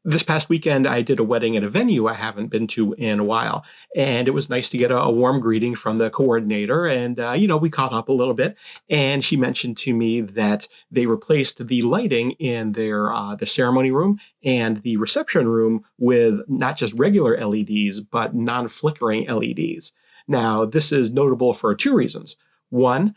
This past weekend, I did a wedding at a venue I haven't been to in a while, and it was nice to get a warm greeting from the coordinator. And we caught up a little bit, and she mentioned to me that they replaced the lighting in the ceremony room and the reception room with not just regular LEDs but non-flickering LEDs. Now, this is notable for two reasons. One,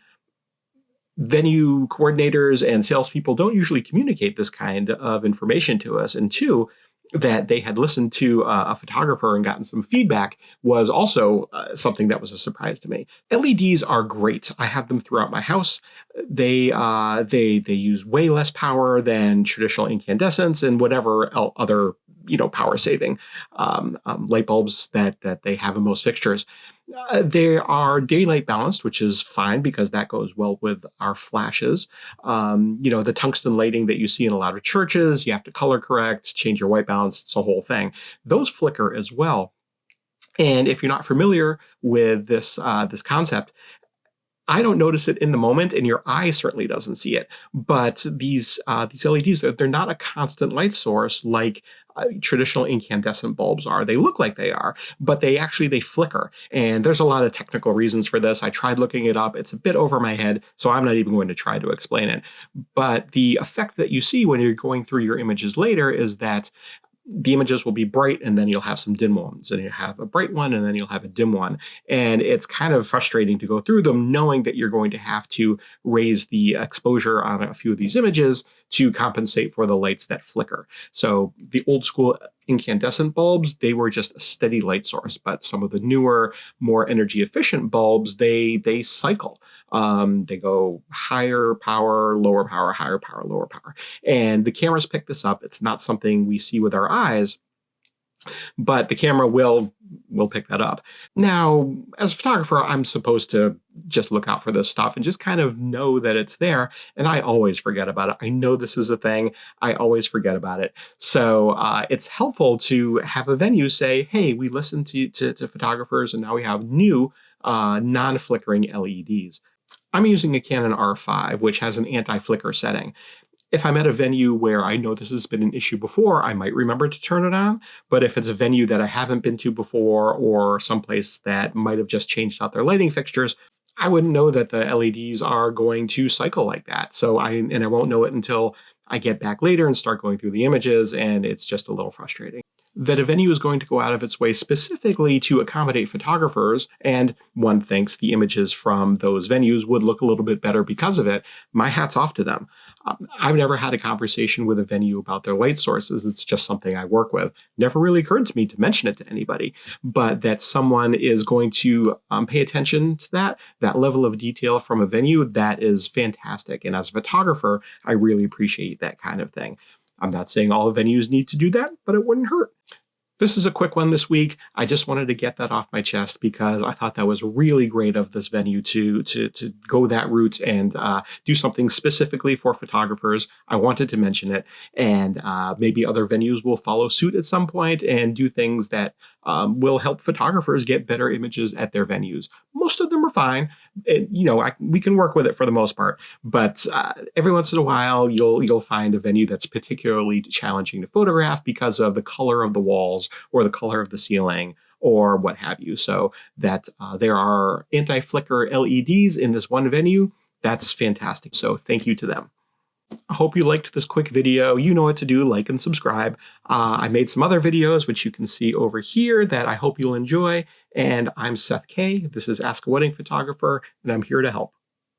venue coordinators and salespeople don't usually communicate this kind of information to us. And two, that they had listened to a photographer and gotten some feedback was also something that was a surprise to me. LEDs are great. I have them throughout my house. They use way less power than traditional incandescents and whatever other power saving light bulbs that they have in most fixtures. They are daylight balanced, which is fine because that goes well with our flashes. The tungsten lighting that you see in a lot of churches, you have to color correct, change your white balance, it's a whole thing. Those flicker as well. And if you're not familiar with this concept, I don't notice it in the moment, and your eye certainly doesn't see it. But these LEDs, they're not a constant light source like traditional incandescent bulbs are. They look like they are, but they flicker. And there's a lot of technical reasons for this. I tried looking it up. It's a bit over my head, so I'm not even going to try to explain it. But the effect that you see when you're going through your images later is that the images will be bright, and then you'll have some dim ones, and you have a bright one, and then you'll have a dim one. And it's kind of frustrating to go through them knowing that you're going to have to raise the exposure on a few of these images to compensate for the lights that flicker. So the old school incandescent bulbs, they were just a steady light source, but some of the newer, more energy efficient bulbs, they cycle. They go higher power, lower power, higher power, lower power. And the cameras pick this up. It's not something we see with our eyes, but the camera will pick that up. Now, as a photographer, I'm supposed to just look out for this stuff and just kind of know that it's there. And I always forget about it. I know this is a thing. I always forget about it. So it's helpful to have a venue say, hey, we listened to photographers, and now we have new non-flickering LEDs. I'm using a Canon R5, which has an anti-flicker setting. If I'm at a venue where I know this has been an issue before, I might remember to turn it on. But if it's a venue that I haven't been to before, or someplace that might have just changed out their lighting fixtures, I wouldn't know that the LEDs are going to cycle like that. So I won't know it until I get back later and start going through the images, and it's just a little frustrating. That a venue is going to go out of its way specifically to accommodate photographers, and one thinks the images from those venues would look a little bit better because of it, my hat's off to them. I've never had a conversation with a venue about their light sources. It's just something I work with. Never really occurred to me to mention it to anybody, but that someone is going to pay attention to that level of detail from a venue, that is fantastic. And as a photographer, I really appreciate that kind of thing. I'm not saying all venues need to do that, but it wouldn't hurt. This is a quick one this week. I just wanted to get that off my chest because I thought that was really great of this venue to go that route and do something specifically for photographers. I wanted to mention it, and maybe other venues will follow suit at some point and do things that will help photographers get better images at their venues. Most of them are fine. We can work with it for the most part, but every once in a while you'll find a venue that's particularly challenging to photograph because of the color of the walls or the color of the ceiling or what have you. So that there are anti-flicker LEDs in this one venue, that's fantastic. So thank you to them. I hope you liked this quick video. You know what to do, like and subscribe. I made some other videos, which you can see over here, that I hope you'll enjoy. And I'm Seth Kaye. This is Ask a Wedding Photographer, and I'm here to help.